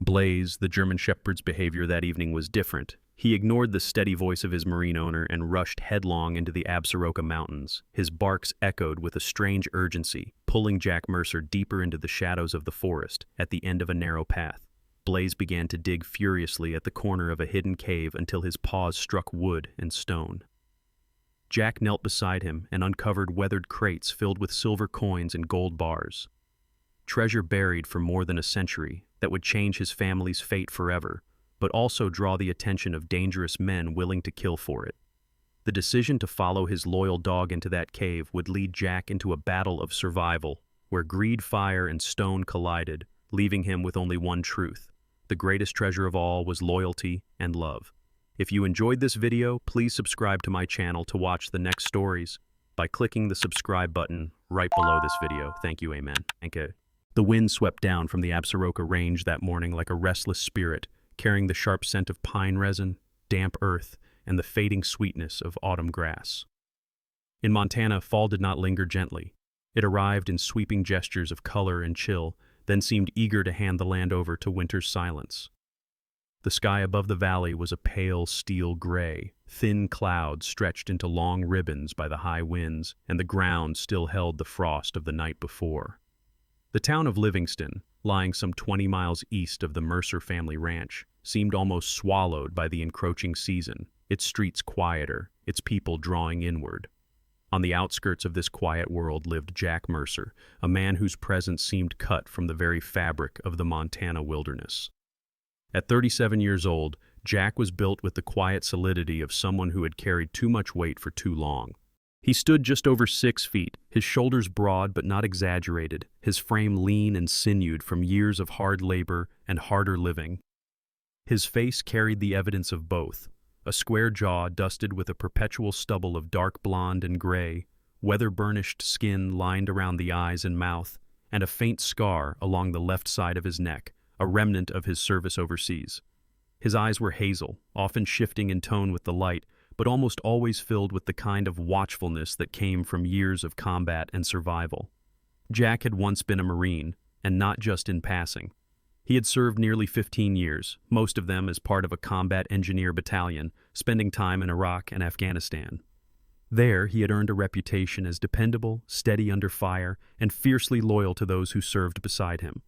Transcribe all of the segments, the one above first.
Blaze, the German Shepherd's behavior that evening was different. He ignored the steady voice of his marine owner and rushed headlong into the Absaroka Mountains. His barks echoed with a strange urgency, pulling Jack Mercer deeper into the shadows of the forest at the end of a narrow path. Blaze began to dig furiously at the corner of a hidden cave until his paws struck wood and stone. Jack knelt beside him and uncovered weathered crates filled with silver coins and gold bars. Treasure buried for more than a century that would change his family's fate forever, but also draw the attention of dangerous men willing to kill for it. The decision to follow his loyal dog into that cave would lead Jack into a battle of survival, where greed, fire, and stone collided, leaving him with only one truth. The greatest treasure of all was loyalty and love. If you enjoyed this video, please subscribe to my channel to watch the next stories by clicking the subscribe button right below this video. Thank you, amen. Okay. The wind swept down from the Absaroka Range that morning like a restless spirit, carrying the sharp scent of pine resin, damp earth, and the fading sweetness of autumn grass. In Montana, fall did not linger gently. It arrived in sweeping gestures of color and chill, then seemed eager to hand the land over to winter's silence. The sky above the valley was a pale steel gray. Thin clouds stretched into long ribbons by the high winds, and the ground still held the frost of the night before. The town of Livingston, lying some 20 miles east of the Mercer family ranch, seemed almost swallowed by the encroaching season, its streets quieter, its people drawing inward. On the outskirts of this quiet world lived Jack Mercer, a man whose presence seemed cut from the very fabric of the Montana wilderness. At 37 years old, Jack was built with the quiet solidity of someone who had carried too much weight for too long. He stood just over 6 feet, his shoulders broad but not exaggerated, his frame lean and sinewed from years of hard labor and harder living. His face carried the evidence of both, a square jaw dusted with a perpetual stubble of dark blonde and gray, weather-burnished skin lined around the eyes and mouth, and a faint scar along the left side of his neck, a remnant of his service overseas. His eyes were hazel, often shifting in tone with the light, but almost always filled with the kind of watchfulness that came from years of combat and survival. Jack had once been a Marine, and not just in passing. He had served nearly 15 years, most of them as part of a combat engineer battalion, spending time in Iraq and Afghanistan. There, he had earned a reputation as dependable, steady under fire, and fiercely loyal to those who served beside him.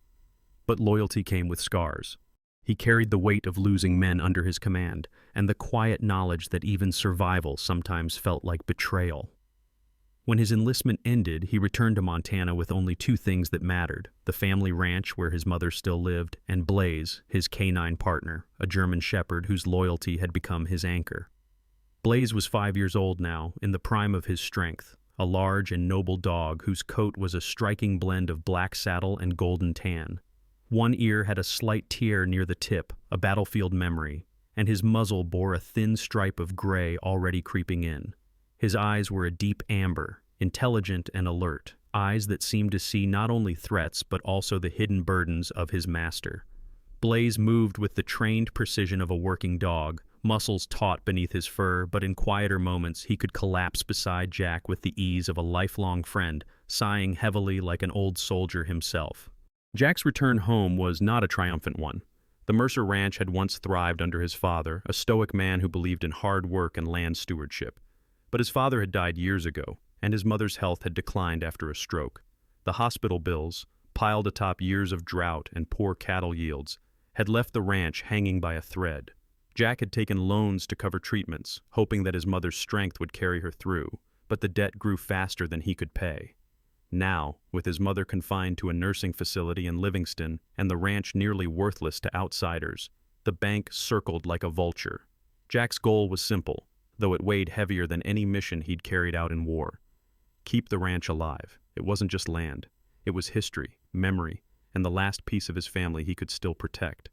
But loyalty came with scars. He carried the weight of losing men under his command, and the quiet knowledge that even survival sometimes felt like betrayal. When his enlistment ended, he returned to Montana with only 2 things that mattered: the family ranch where his mother still lived, and Blaze, his canine partner, a German Shepherd whose loyalty had become his anchor. Blaze was 5 years old now, in the prime of his strength, a large and noble dog whose coat was a striking blend of black saddle and golden tan. One ear had a slight tear near the tip, a battlefield memory, and his muzzle bore a thin stripe of gray already creeping in. His eyes were a deep amber, intelligent and alert, eyes that seemed to see not only threats but also the hidden burdens of his master. Blaze moved with the trained precision of a working dog, muscles taut beneath his fur, but in quieter moments he could collapse beside Jack with the ease of a lifelong friend, sighing heavily like an old soldier himself. Jack's return home was not a triumphant one. The Mercer Ranch had once thrived under his father, a stoic man who believed in hard work and land stewardship. But his father had died years ago, and his mother's health had declined after a stroke. The hospital bills, piled atop years of drought and poor cattle yields, had left the ranch hanging by a thread. Jack had taken loans to cover treatments, hoping that his mother's strength would carry her through, but the debt grew faster than he could pay. Now, with his mother confined to a nursing facility in Livingston and the ranch nearly worthless to outsiders, the bank circled like a vulture. Jack's goal was simple, though it weighed heavier than any mission he'd carried out in war. Keep the ranch alive. It wasn't just land. It was history, memory, and the last piece of his family he could still protect.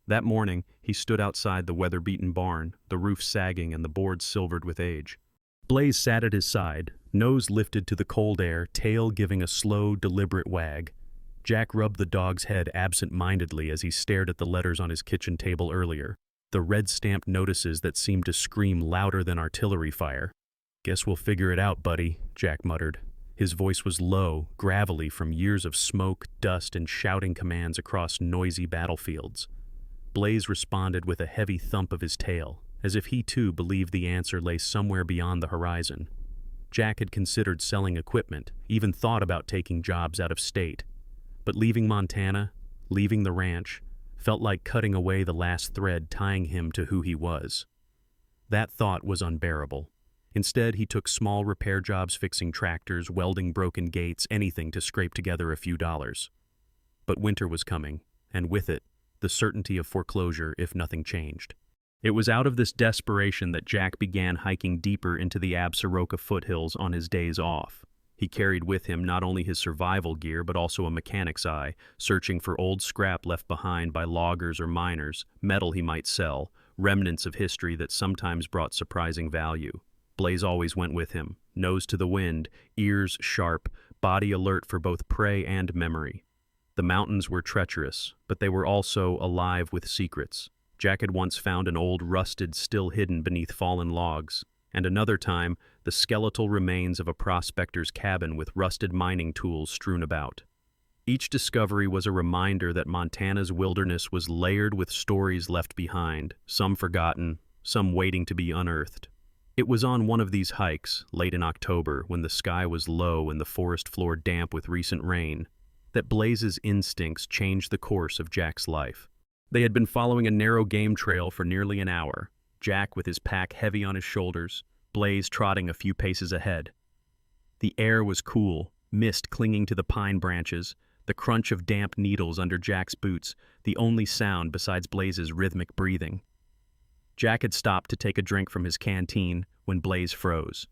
That morning, he stood outside the weather-beaten barn, the roof sagging and the boards silvered with age. Blaze sat at his side, nose lifted to the cold air, tail giving a slow, deliberate wag. Jack rubbed the dog's head absent-mindedly as he stared at the letters on his kitchen table earlier, the red-stamped notices that seemed to scream louder than artillery fire. "Guess we'll figure it out, buddy," Jack muttered. His voice was low, gravelly from years of smoke, dust, and shouting commands across noisy battlefields. Blaze responded with a heavy thump of his tail, as if he too believed the answer lay somewhere beyond the horizon. Jack had considered selling equipment, even thought about taking jobs out of state. But leaving Montana, leaving the ranch, felt like cutting away the last thread tying him to who he was. That thought was unbearable. Instead, he took small repair jobs fixing tractors, welding broken gates, anything to scrape together a few dollars. But winter was coming, and with it, the certainty of foreclosure if nothing changed. It was out of this desperation that Jack began hiking deeper into the Absaroka foothills on his days off. He carried with him not only his survival gear but also a mechanic's eye, searching for old scrap left behind by loggers or miners, metal he might sell, remnants of history that sometimes brought surprising value. Blaze always went with him, nose to the wind, ears sharp, body alert for both prey and memory. The mountains were treacherous, but they were also alive with secrets. Jack had once found an old rusted still hidden beneath fallen logs, and another time the skeletal remains of a prospector's cabin with rusted mining tools strewn about. Each discovery was a reminder that Montana's wilderness was layered with stories left behind, some forgotten, some waiting to be unearthed. It was on one of these hikes, late in October, when the sky was low and the forest floor damp with recent rain, that Blaze's instincts changed the course of Jack's life. They had been following a narrow game trail for nearly an hour, Jack with his pack heavy on his shoulders, Blaze trotting a few paces ahead. The air was cool, mist clinging to the pine branches, the crunch of damp needles under Jack's boots, the only sound besides Blaze's rhythmic breathing. Jack had stopped to take a drink from his canteen when Blaze froze.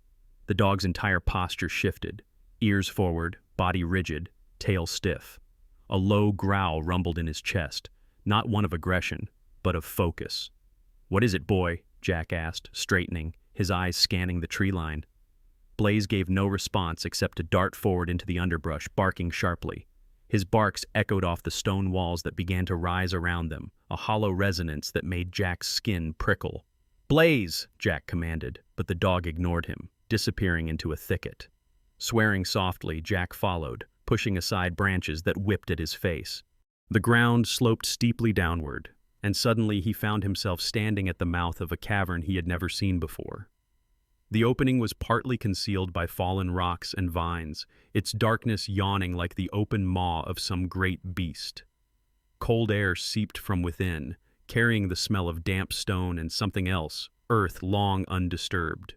The dog's entire posture shifted, ears forward, body rigid, tail stiff. A low growl rumbled in his chest, not one of aggression, but of focus. "What is it, boy?" Jack asked, straightening, his eyes scanning the tree line. Blaze gave no response except to dart forward into the underbrush, barking sharply. His barks echoed off the stone walls that began to rise around them, a hollow resonance that made Jack's skin prickle. "Blaze!" Jack commanded, but the dog ignored him, disappearing into a thicket. Swearing softly, Jack followed, pushing aside branches that whipped at his face. The ground sloped steeply downward, and suddenly he found himself standing at the mouth of a cavern he had never seen before. The opening was partly concealed by fallen rocks and vines, its darkness yawning like the open maw of some great beast. Cold air seeped from within, carrying the smell of damp stone and something else, earth long undisturbed.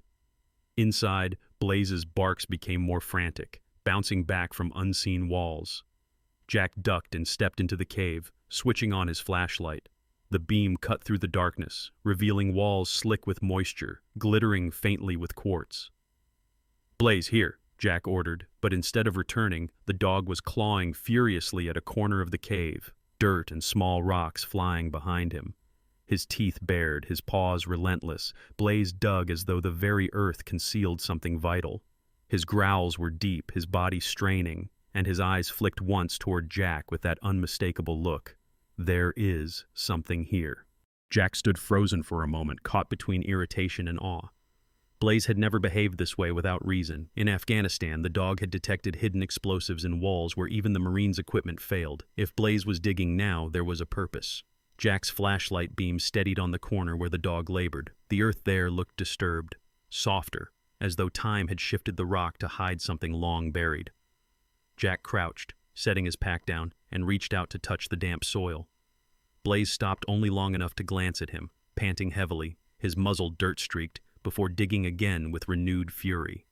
Inside, Blaze's barks became more frantic, bouncing back from unseen walls. Jack ducked and stepped into the cave, switching on his flashlight. The beam cut through the darkness, revealing walls slick with moisture, glittering faintly with quartz. "Blaze, here," Jack ordered, but instead of returning, the dog was clawing furiously at a corner of the cave, dirt and small rocks flying behind him. His teeth bared, his paws relentless, Blaze dug as though the very earth concealed something vital. His growls were deep, his body straining, and his eyes flicked once toward Jack with that unmistakable look. There is something here. Jack stood frozen for a moment, caught between irritation and awe. Blaze had never behaved this way without reason. In Afghanistan, the dog had detected hidden explosives in walls where even the Marines' equipment failed. If Blaze was digging now, there was a purpose. Jack's flashlight beam steadied on the corner where the dog labored. The earth there looked disturbed, softer, as though time had shifted the rock to hide something long buried. Jack crouched, setting his pack down, and reached out to touch the damp soil. Blaze stopped only long enough to glance at him, panting heavily, his muzzle dirt-streaked, before digging again with renewed fury.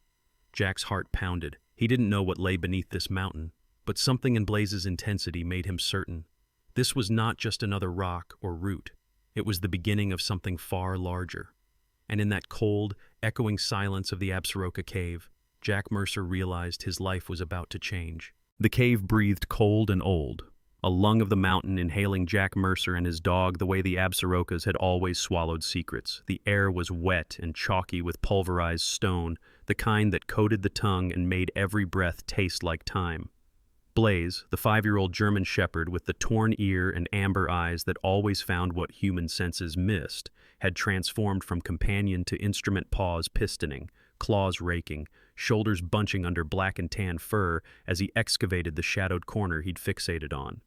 Jack's heart pounded. He didn't know what lay beneath this mountain, but something in Blaze's intensity made him certain. This was not just another rock or root. It was the beginning of something far larger. And in that cold, echoing silence of the Absaroka cave, Jack Mercer realized his life was about to change. The cave breathed cold and old, a lung of the mountain inhaling Jack Mercer and his dog the way the Absarokas had always swallowed secrets. The air was wet and chalky with pulverized stone, the kind that coated the tongue and made every breath taste like time. Blaze, the 5-year-old German shepherd with the torn ear and amber eyes that always found what human senses missed, had transformed from companion to instrument paws pistoning, claws raking, shoulders bunching under black and tan fur as he excavated the shadowed corner he'd fixated on.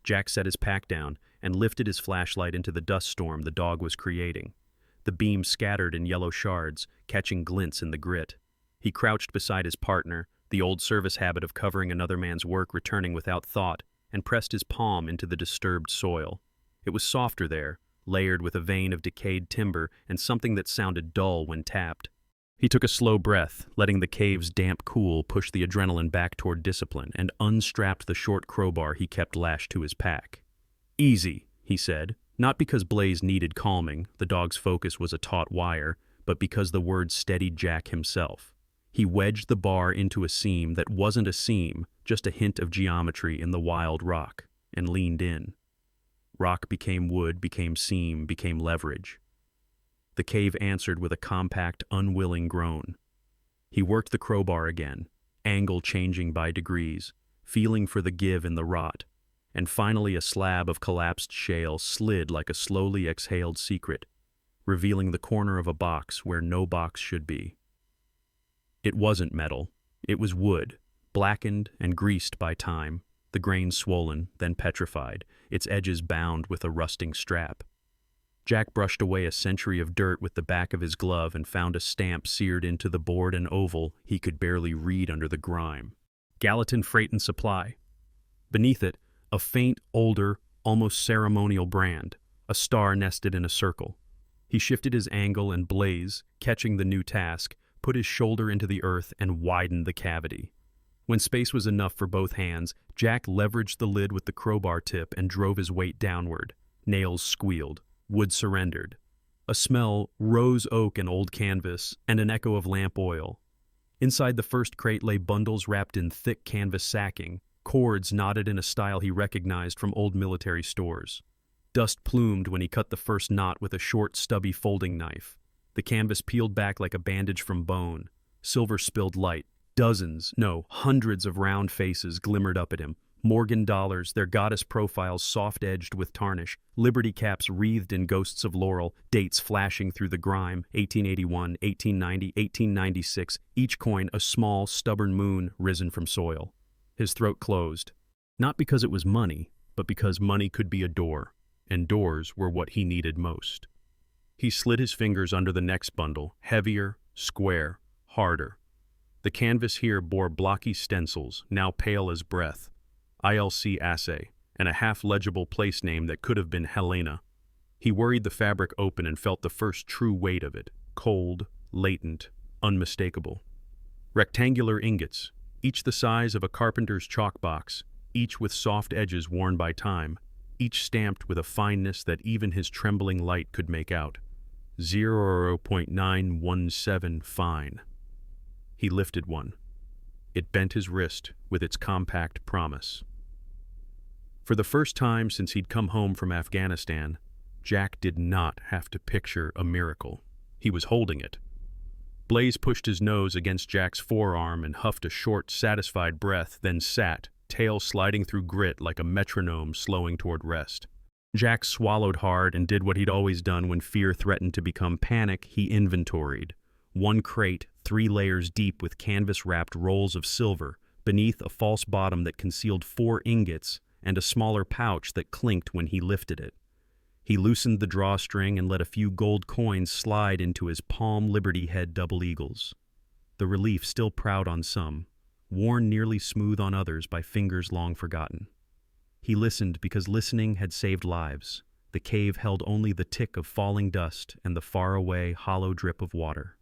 Jack set his pack down and lifted his flashlight into the dust storm the dog was creating. The beam scattered in yellow shards, catching glints in the grit. He crouched beside his partner, the old service habit of covering another man's work returning without thought, and pressed his palm into the disturbed soil. It was softer there, layered with a vein of decayed timber and something that sounded dull when tapped. He took a slow breath, letting the cave's damp cool push the adrenaline back toward discipline, and unstrapped the short crowbar he kept lashed to his pack. "Easy," he said, not because Blaze needed calming, the dog's focus was a taut wire, but because the words steadied Jack himself. He wedged the bar into a seam that wasn't a seam, just a hint of geometry in the wild rock, and leaned in. Rock became wood, became seam, became leverage. The cave answered with a compact, unwilling groan. He worked the crowbar again, angle changing by degrees, feeling for the give in the rot, and finally a slab of collapsed shale slid like a slowly exhaled secret, revealing the corner of a box where no box should be. It wasn't metal. It was wood, blackened and greased by time, the grain swollen, then petrified, its edges bound with a rusting strap. Jack brushed away a century of dirt with the back of his glove and found a stamp seared into the board and oval he could barely read under the grime. Gallatin Freight and Supply. Beneath it, a faint, older, almost ceremonial brand, a star nested in a circle. He shifted his angle and Blaze, catching the new task, put his shoulder into the earth and widened the cavity. When space was enough for both hands, Jack leveraged the lid with the crowbar tip and drove his weight downward. Nails squealed. Wood surrendered. A smell, rose oak and old canvas, and an echo of lamp oil. Inside the first crate lay bundles wrapped in thick canvas sacking, cords knotted in a style he recognized from old military stores. Dust plumed when he cut the first knot with a short, stubby folding knife. The canvas peeled back like a bandage from bone. Silver spilled light. Dozens, no, hundreds of round faces glimmered up at him. Morgan dollars, their goddess profiles soft-edged with tarnish, liberty caps wreathed in ghosts of laurel, dates flashing through the grime, 1881, 1890, 1896, each coin a small, stubborn moon risen from soil. His throat closed, not because it was money, but because money could be a door, and doors were what he needed most. He slid his fingers under the next bundle, heavier, square, harder. The canvas here bore blocky stencils, now pale as breath, ILC assay, and a half-legible place name that could have been Helena. He worried the fabric open and felt the first true weight of it, cold, latent, unmistakable. Rectangular ingots, each the size of a carpenter's chalk box, each with soft edges worn by time, each stamped with a fineness that even his trembling light could make out. 0.917 fine. He lifted one. It bent his wrist with its compact promise. For the first time since he'd come home from Afghanistan, Jack did not have to picture a miracle. He was holding it. Blaze pushed his nose against Jack's forearm and huffed a short, satisfied breath, then sat, tail sliding through grit like a metronome slowing toward rest. Jack swallowed hard and did what he'd always done when fear threatened to become panic. He inventoried. One crate, 3 layers deep with canvas-wrapped rolls of silver, beneath a false bottom that concealed 4 ingots and a smaller pouch that clinked when he lifted it. He loosened the drawstring and let a few gold coins slide into his palm Liberty Head double eagles. The relief still proud on some, worn nearly smooth on others by fingers long forgotten. He listened because listening had saved lives. The cave held only the tick of falling dust and the faraway, hollow drip of water.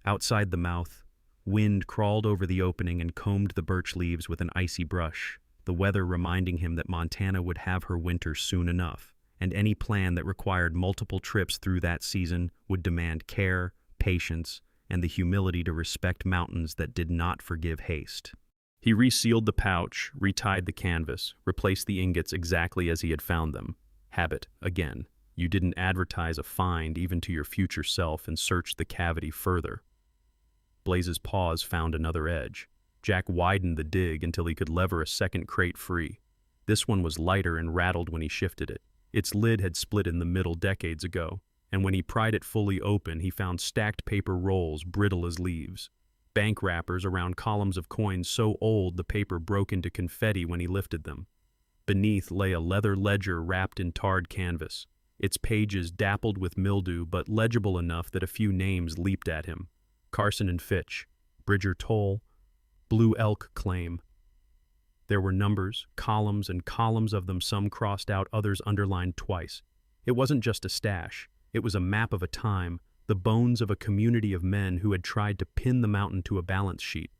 Outside the mouth, wind crawled over the opening and combed the birch leaves with an icy brush, the weather reminding him that Montana would have her winter soon enough, and any plan that required multiple trips through that season would demand care, patience, and the humility to respect mountains that did not forgive haste. He resealed the pouch, retied the canvas, replaced the ingots exactly as he had found them. Habit, again. You didn't advertise a find even to your future self and searched the cavity further. Blaze's paws found another edge. Jack widened the dig until he could lever a second crate free. This one was lighter and rattled when he shifted it. Its lid had split in the middle decades ago, and when he pried it fully open, he found stacked paper rolls brittle as leaves. Bank wrappers around columns of coins so old the paper broke into confetti when he lifted them. Beneath lay a leather ledger wrapped in tarred canvas, its pages dappled with mildew but legible enough that a few names leaped at him. Carson and Fitch, Bridger Toll, Blue Elk Claim. There were numbers, columns, and columns of them, some crossed out, others underlined twice. It wasn't just a stash. It was a map of a time, the bones of a community of men who had tried to pin the mountain to a balance sheet.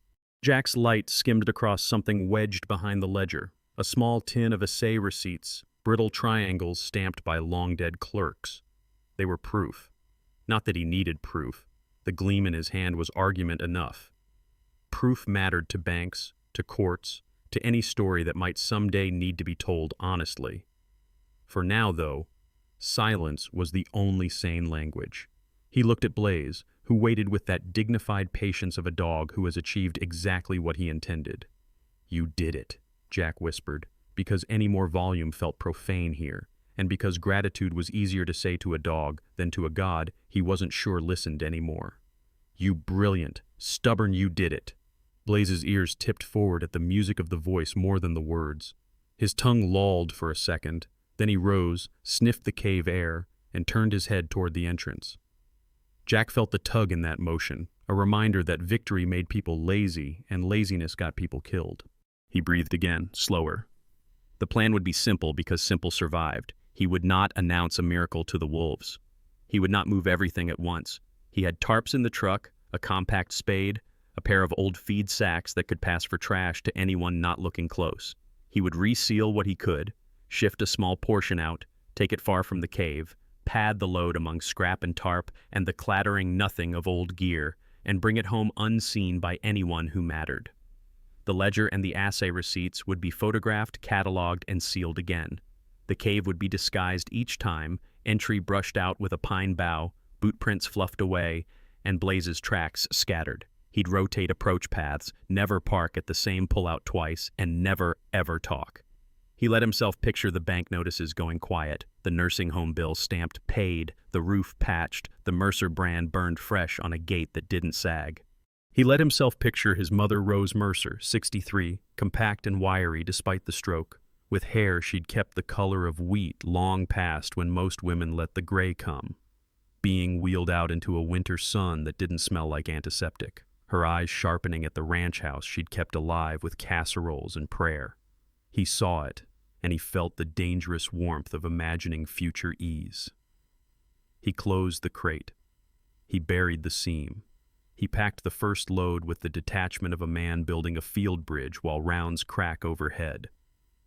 Jack's light skimmed across something wedged behind the ledger, a small tin of assay receipts, brittle triangles stamped by long-dead clerks. They were proof. Not that he needed proof. The gleam in his hand was argument enough. Proof mattered to banks, to courts, to any story that might someday need to be told honestly. For now, though, silence was the only sane language. He looked at Blaze, who waited with that dignified patience of a dog who has achieved exactly what he intended. "You did it," Jack whispered, because any more volume felt profane here, and because gratitude was easier to say to a dog than to a god he wasn't sure listened anymore. "You brilliant, stubborn, you did it." Blaze's ears tipped forward at the music of the voice more than the words. His tongue lolled for a second, then he rose, sniffed the cave air, and turned his head toward the entrance. Jack felt the tug in that motion, a reminder that victory made people lazy and laziness got people killed. He breathed again, slower. The plan would be simple because simple survived. He would not announce a miracle to the wolves. He would not move everything at once. He had tarps in the truck, a compact spade, a pair of old feed sacks that could pass for trash to anyone not looking close. He would reseal what he could, shift a small portion out, take it far from the cave, pad the load among scrap and tarp and the clattering nothing of old gear, and bring it home unseen by anyone who mattered. The ledger and the assay receipts would be photographed, cataloged, and sealed again. The cave would be disguised each time, entry brushed out with a pine bough, boot prints fluffed away, and Blaze's tracks scattered. He'd rotate approach paths, never park at the same pullout twice, and never, ever talk. He let himself picture the bank notices going quiet, the nursing home bill stamped paid, the roof patched, the Mercer brand burned fresh on a gate that didn't sag. He let himself picture his mother, Rose Mercer, 63, compact and wiry despite the stroke, with hair she'd kept the color of wheat long past when most women let the gray come, being wheeled out into a winter sun that didn't smell like antiseptic, her eyes sharpening at the ranch house she'd kept alive with casseroles and prayer. He saw it, and he felt the dangerous warmth of imagining future ease. He closed the crate. He buried the seam. He packed the first load with the detachment of a man building a field bridge while rounds crack overhead.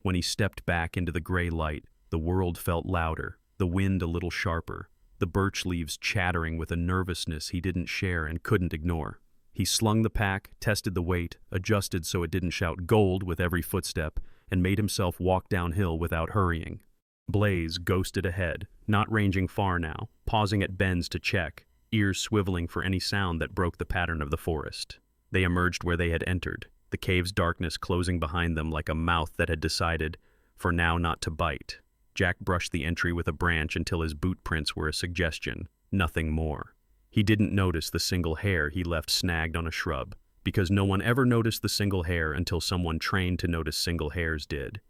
When he stepped back into the gray light, the world felt louder, the wind a little sharper, the birch leaves chattering with a nervousness he didn't share and couldn't ignore. He slung the pack, tested the weight, adjusted so it didn't shout gold with every footstep, and made himself walk downhill without hurrying. Blaze ghosted ahead, not ranging far now, pausing at bends to check, ears swiveling for any sound that broke the pattern of the forest. They emerged where they had entered, the cave's darkness closing behind them like a mouth that had decided, for now, not to bite. Jack brushed the entry with a branch until his boot prints were a suggestion, nothing more. He didn't notice the single hair he left snagged on a shrub, because no one ever noticed the single hair until someone trained to notice single hairs did.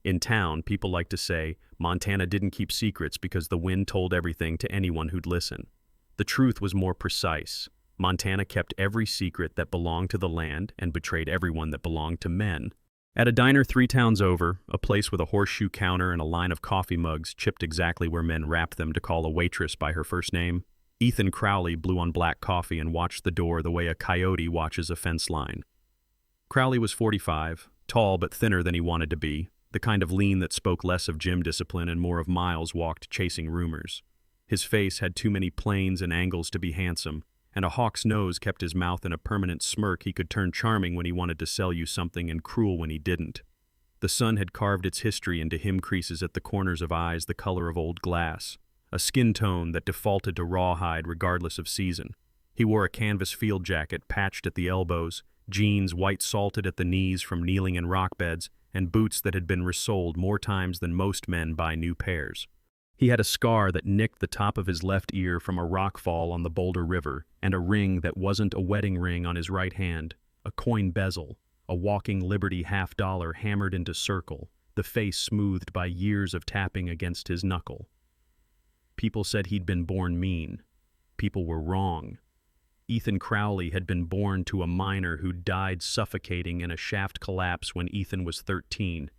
In town, people like to say Montana didn't keep secrets because the wind told everything to anyone who'd listen. The truth was more precise. Montana kept every secret that belonged to the land and betrayed everyone that belonged to men. At a diner 3 towns over, a place with a horseshoe counter and a line of coffee mugs chipped exactly where men wrapped them to call a waitress by her first name, Ethan Crowley blew on black coffee and watched the door the way a coyote watches a fence line. Crowley was 45, tall but thinner than he wanted to be, the kind of lean that spoke less of gym discipline and more of miles walked chasing rumors. His face had too many planes and angles to be handsome, and a hawk's nose kept his mouth in a permanent smirk. He could turn charming when he wanted to sell you something and cruel when he didn't. The sun had carved its history into hem creases at the corners of eyes the color of old glass, a skin tone that defaulted to rawhide regardless of season. He wore a canvas field jacket patched at the elbows, jeans white salted at the knees from kneeling in rock beds, and boots that had been resoled more times than most men buy new pairs. He had a scar that nicked the top of his left ear from a rock fall on the Boulder River, and a ring that wasn't a wedding ring on his right hand, a coin bezel, a walking Liberty $50 hammered into circle, the face smoothed by years of tapping against his knuckle. People said he'd been born mean. People were wrong. Ethan Crowley had been born to a miner who died suffocating in a shaft collapse when Ethan was 13.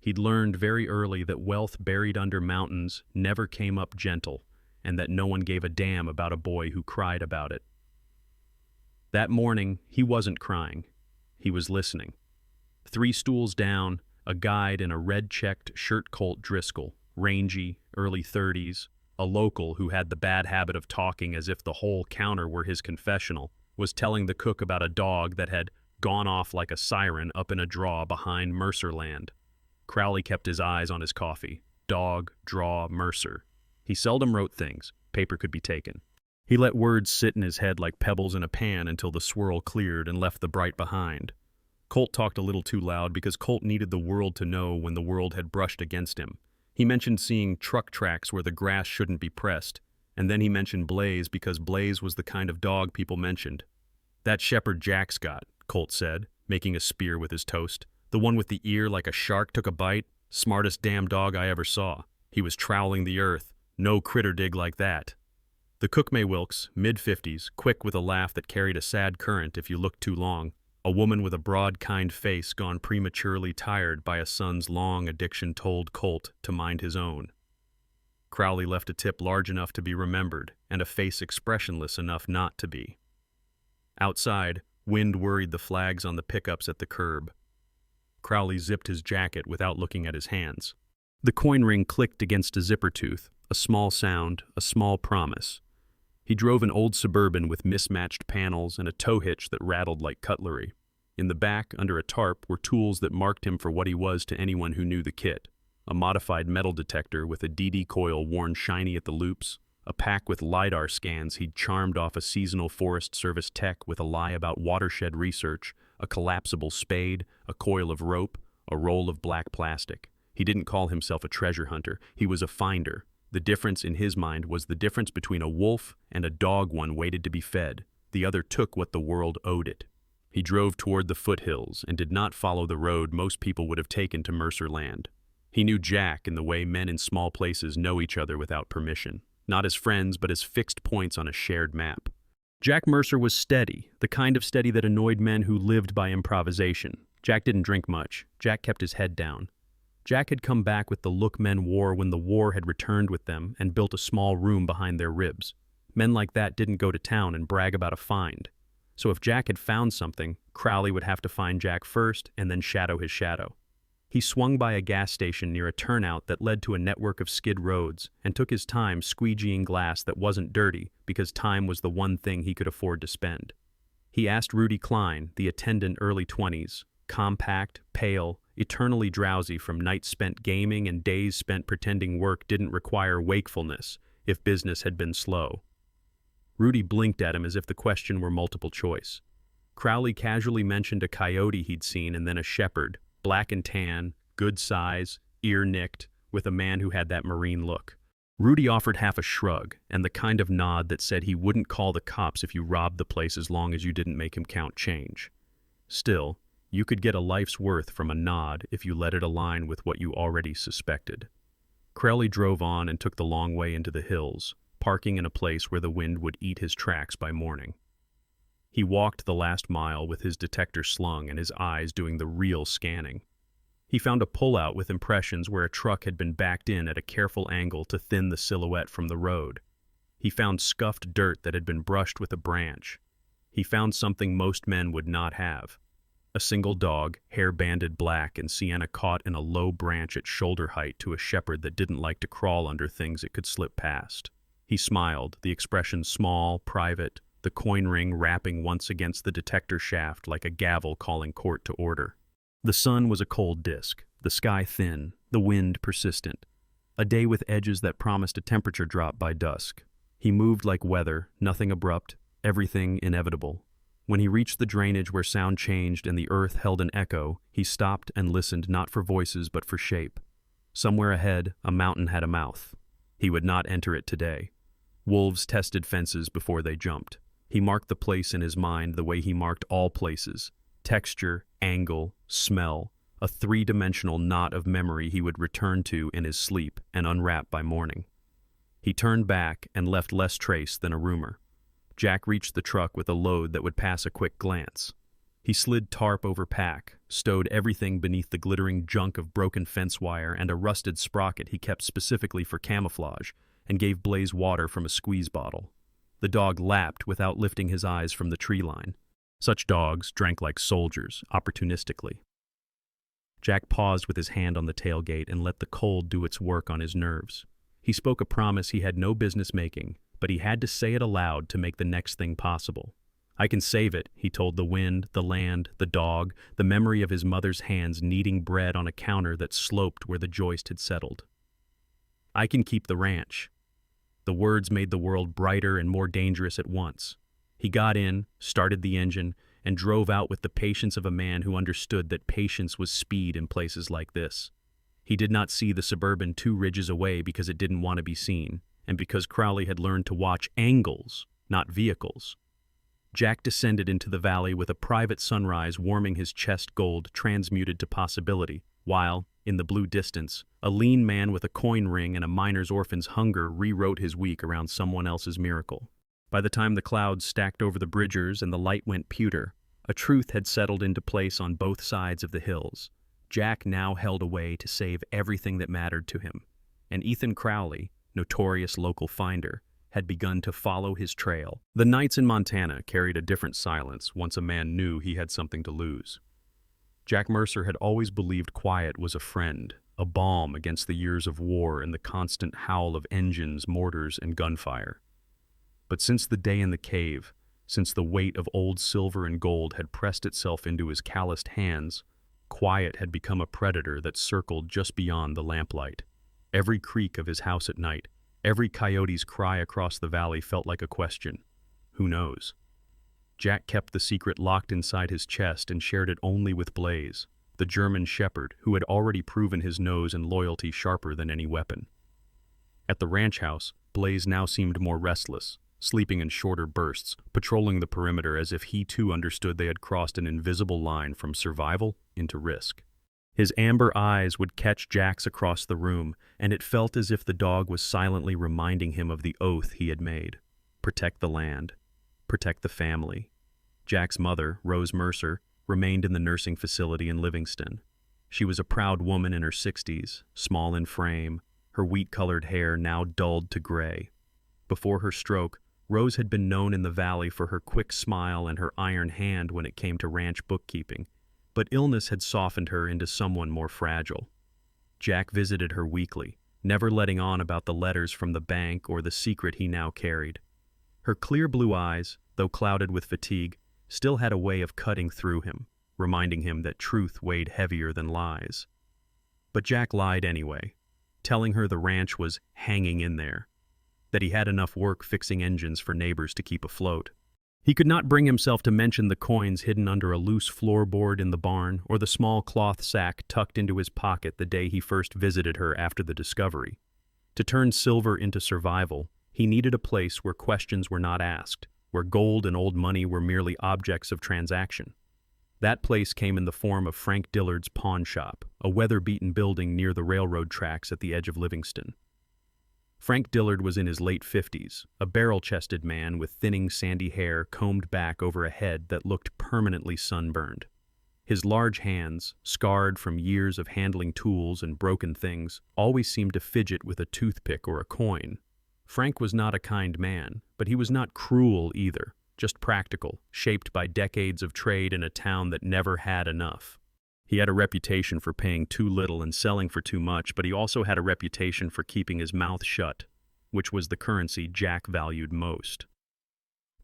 He'd learned very early that wealth buried under mountains never came up gentle, and that no one gave a damn about a boy who cried about it. That morning, he wasn't crying. He was listening. 3 stools down, a guide in a red-checked shirt Colt Driscoll, rangy, early 30s, a local who had the bad habit of talking as if the whole counter were his confessional, was telling the cook about a dog that had gone off like a siren up in a draw behind Mercerland. Crowley kept his eyes on his coffee. Dog, draw, Mercer. He seldom wrote things. Paper could be taken. He let words sit in his head like pebbles in a pan until the swirl cleared and left the bright behind. Colt talked a little too loud because Colt needed the world to know when the world had brushed against him. He mentioned seeing truck tracks where the grass shouldn't be pressed, and then he mentioned Blaze because Blaze was the kind of dog people mentioned. "That shepherd Jack's got," Colt said, making a spear with his toast. "The one with the ear like a shark took a bite. Smartest damn dog I ever saw. He was troweling the earth. No critter dig like that." The cook May Wilkes, mid-50s, quick with a laugh that carried a sad current if you looked too long. A woman with a broad, kind face gone prematurely tired by a son's long addiction told Colt to mind his own. Crowley left a tip large enough to be remembered and a face expressionless enough not to be. Outside, wind worried the flags on the pickups at the curb. Crowley zipped his jacket without looking at his hands. The coin ring clicked against a zipper tooth, a small sound, a small promise. He drove an old Suburban with mismatched panels and a tow hitch that rattled like cutlery. In the back, under a tarp, were tools that marked him for what he was to anyone who knew the kit. A modified metal detector with a DD coil worn shiny at the loops, a pack with LiDAR scans he'd charmed off a seasonal Forest Service tech with a lie about watershed research, a collapsible spade, a coil of rope, a roll of black plastic. He didn't call himself a treasure hunter. He was a finder. The difference in his mind was the difference between a wolf and a dog one waited to be fed. The other took what the world owed it. He drove toward the foothills and did not follow the road most people would have taken to Mercerland. He knew Jack in the way men in small places know each other without permission. Not as friends, but as fixed points on a shared map. Jack Mercer was steady, the kind of steady that annoyed men who lived by improvisation. Jack didn't drink much. Jack kept his head down. Jack had come back with the look men wore when the war had returned with them and built a small room behind their ribs. Men like that didn't go to town and brag about a find. So if Jack had found something, Crowley would have to find Jack first and then shadow his shadow. He swung by a gas station near a turnout that led to a network of skid roads and took his time squeegeeing glass that wasn't dirty because time was the one thing he could afford to spend. He asked Rudy Klein, the attendant early 20s, compact, pale, eternally drowsy from nights spent gaming and days spent pretending work didn't require wakefulness if business had been slow. Rudy blinked at him as if the question were multiple choice. Crowley casually mentioned a coyote he'd seen and then a shepherd, black and tan, good size, ear nicked, with a man who had that marine look. Rudy offered half a shrug and the kind of nod that said he wouldn't call the cops if you robbed the place as long as you didn't make him count change. Still, you could get a life's worth from a nod if you let it align with what you already suspected. Crowley drove on and took the long way into the hills, parking in a place where the wind would eat his tracks by morning. He walked the last mile with his detector slung and his eyes doing the real scanning. He found a pullout with impressions where a truck had been backed in at a careful angle to thin the silhouette from the road. He found scuffed dirt that had been brushed with a branch. He found something most men would not have. A single dog, hair-banded black and sienna caught in a low branch at shoulder height to a shepherd that didn't like to crawl under things it could slip past. He smiled, the expression small, private, the coin ring rapping once against the detector shaft like a gavel calling court to order. The sun was a cold disk, the sky thin, the wind persistent. A day with edges that promised a temperature drop by dusk. He moved like weather, nothing abrupt, everything inevitable. When he reached the drainage where sound changed and the earth held an echo, he stopped and listened not for voices but for shape. Somewhere ahead, a mountain had a mouth. He would not enter it today. Wolves tested fences before they jumped. He marked the place in his mind the way he marked all places: texture, angle, smell, a three-dimensional knot of memory he would return to in his sleep and unwrap by morning. He turned back and left less trace than a rumor. Jack reached the truck with a load that would pass a quick glance. He slid tarp over pack, stowed everything beneath the glittering junk of broken fence wire and a rusted sprocket he kept specifically for camouflage, and gave Blaze water from a squeeze bottle. The dog lapped without lifting his eyes from the tree line. Such dogs drank like soldiers, opportunistically. Jack paused with his hand on the tailgate and let the cold do its work on his nerves. He spoke a promise he had no business making, but he had to say it aloud to make the next thing possible. "I can save it," he told the wind, the land, the dog, the memory of his mother's hands kneading bread on a counter that sloped where the joist had settled. "I can keep the ranch." The words made the world brighter and more dangerous at once. He got in, started the engine, and drove out with the patience of a man who understood that patience was speed in places like this. He did not see the Suburban 2 ridges away because it didn't want to be seen, and because Crowley had learned to watch angles, not vehicles. Jack descended into the valley with a private sunrise warming his chest gold transmuted to possibility, while, in the blue distance, a lean man with a coin ring and a miner's orphan's hunger rewrote his week around someone else's miracle. By the time the clouds stacked over the bridgers and the light went pewter, a truth had settled into place on both sides of the hills. Jack now held a way to save everything that mattered to him, and Ethan Crowley, notorious local finder, had begun to follow his trail. The nights in Montana carried a different silence once a man knew he had something to lose. Jack Mercer had always believed quiet was a friend, a balm against the years of war and the constant howl of engines, mortars, and gunfire. But since the day in the cave, since the weight of old silver and gold had pressed itself into his calloused hands, quiet had become a predator that circled just beyond the lamplight. Every creak of his house at night, every coyote's cry across the valley felt like a question. Who knows? Jack kept the secret locked inside his chest and shared it only with Blaze, the German shepherd who had already proven his nose and loyalty sharper than any weapon. At the ranch house, Blaze now seemed more restless, sleeping in shorter bursts, patrolling the perimeter as if he too understood they had crossed an invisible line from survival into risk. His amber eyes would catch Jack's across the room, and it felt as if the dog was silently reminding him of the oath he had made. Protect the land. Protect the family. Jack's mother, Rose Mercer, remained in the nursing facility in Livingston. She was a proud woman in her 60s, small in frame, her wheat-colored hair now dulled to gray. Before her stroke, Rose had been known in the valley for her quick smile and her iron hand when it came to ranch bookkeeping, but illness had softened her into someone more fragile. Jack visited her weekly, never letting on about the letters from the bank or the secret he now carried. Her clear blue eyes, though clouded with fatigue, still had a way of cutting through him, reminding him that truth weighed heavier than lies. But Jack lied anyway, telling her the ranch was hanging in there, that he had enough work fixing engines for neighbors to keep afloat. He could not bring himself to mention the coins hidden under a loose floorboard in the barn or the small cloth sack tucked into his pocket the day he first visited her after the discovery. To turn silver into survival, he needed a place where questions were not asked, where gold and old money were merely objects of transaction. That place came in the form of Frank Dillard's pawn shop, a weather-beaten building near the railroad tracks at the edge of Livingston. Frank Dillard was in his late 50s, a barrel-chested man with thinning sandy hair combed back over a head that looked permanently sunburned. His large hands, scarred from years of handling tools and broken things, always seemed to fidget with a toothpick or a coin. Frank was not a kind man, but he was not cruel either, just practical, shaped by decades of trade in a town that never had enough. He had a reputation for paying too little and selling for too much, but he also had a reputation for keeping his mouth shut, which was the currency Jack valued most.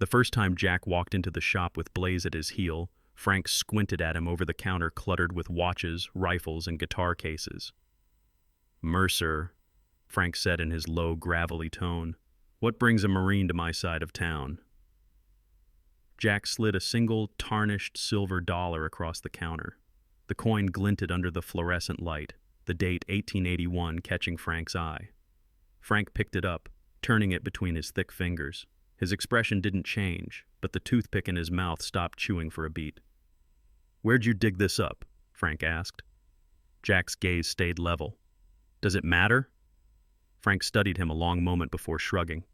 The first time Jack walked into the shop with Blaze at his heel, Frank squinted at him over the counter cluttered with watches, rifles, and guitar cases. "Mercer," Frank said in his low, gravelly tone, "what brings a Marine to my side of town?" Jack slid a single, tarnished silver dollar across the counter. The coin glinted under the fluorescent light, the date 1881 catching Frank's eye. Frank picked it up, turning it between his thick fingers. His expression didn't change, but the toothpick in his mouth stopped chewing for a beat. "Where'd you dig this up?" Frank asked. Jack's gaze stayed level. "Does it matter?" Frank studied him a long moment before shrugging.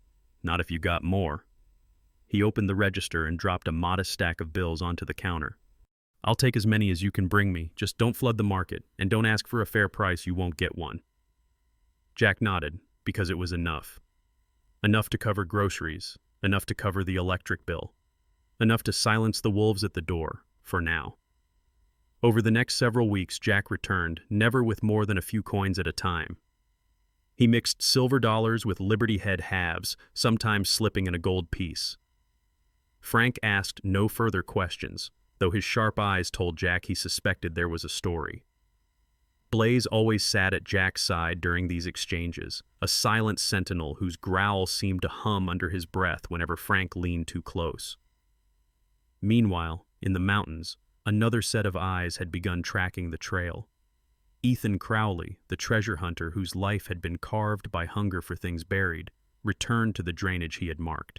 "Not if you got more." He opened the register and dropped a modest stack of bills onto the counter. "I'll take as many as you can bring me. Just don't flood the market, and don't ask for a fair price. You won't get one." Jack nodded, because it was enough. Enough to cover groceries, enough to cover the electric bill, enough to silence the wolves at the door, for now. Over the next several weeks, Jack returned, never with more than a few coins at a time. He mixed silver dollars with Liberty Head halves, sometimes slipping in a gold piece. Frank asked no further questions, though his sharp eyes told Jack he suspected there was a story. Blaze always sat at Jack's side during these exchanges, a silent sentinel whose growl seemed to hum under his breath whenever Frank leaned too close. Meanwhile, in the mountains, another set of eyes had begun tracking the trail. Ethan Crowley, the treasure hunter whose life had been carved by hunger for things buried, returned to the drainage he had marked.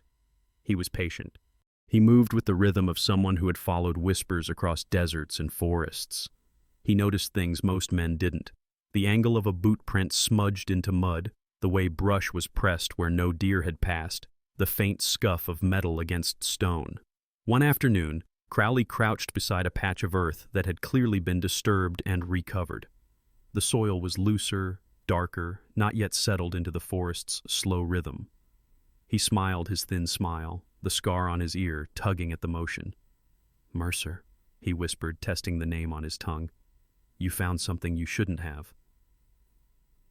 He was patient. He moved with the rhythm of someone who had followed whispers across deserts and forests. He noticed things most men didn't. The angle of a boot print smudged into mud, the way brush was pressed where no deer had passed, the faint scuff of metal against stone. One afternoon, Crowley crouched beside a patch of earth that had clearly been disturbed and recovered. The soil was looser, darker, not yet settled into the forest's slow rhythm. He smiled his thin smile, the scar on his ear tugging at the motion. "Mercer," he whispered, testing the name on his tongue. "You found something you shouldn't have."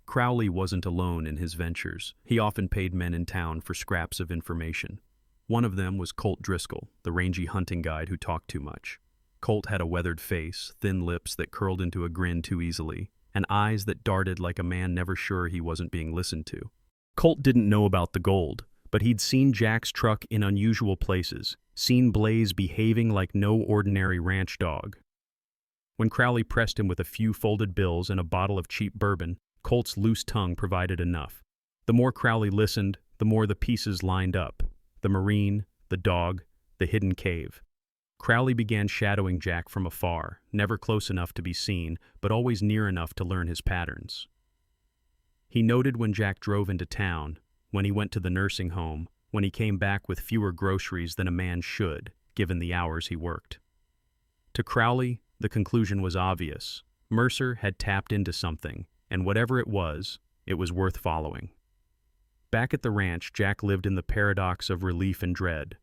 Crowley wasn't alone in his ventures. He often paid men in town for scraps of information. One of them was Colt Driscoll, the rangy hunting guide who talked too much. Colt had a weathered face, thin lips that curled into a grin too easily, and eyes that darted like a man never sure he wasn't being listened to. Colt didn't know about the gold, but he'd seen Jack's truck in unusual places, seen Blaze behaving like no ordinary ranch dog. When Crowley pressed him with a few folded bills and a bottle of cheap bourbon, Colt's loose tongue provided enough. The more Crowley listened, the more the pieces lined up. The Marine, the dog, the hidden cave. Crowley began shadowing Jack from afar, never close enough to be seen, but always near enough to learn his patterns. He noted when Jack drove into town, when he went to the nursing home, when he came back with fewer groceries than a man should, given the hours he worked. To Crowley, the conclusion was obvious. Mercer had tapped into something, and whatever it was worth following. Back at the ranch, Jack lived in the paradox of relief and dread.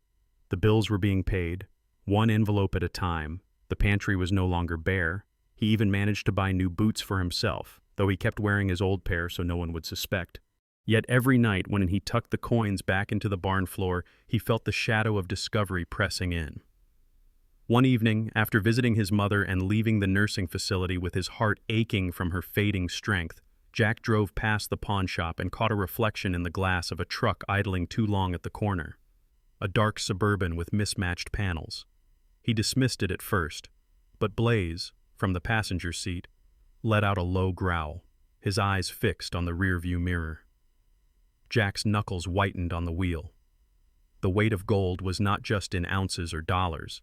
The bills were being paid, one envelope at a time. The pantry was no longer bare. He even managed to buy new boots for himself, though he kept wearing his old pair so no one would suspect. Yet every night when he tucked the coins back into the barn floor, he felt the shadow of discovery pressing in. One evening, after visiting his mother and leaving the nursing facility with his heart aching from her fading strength, Jack drove past the pawn shop and caught a reflection in the glass of a truck idling too long at the corner. A dark Suburban with mismatched panels. He dismissed it at first, but Blaze, from the passenger seat, let out a low growl, his eyes fixed on the rearview mirror. Jack's knuckles whitened on the wheel. The weight of gold was not just in ounces or dollars.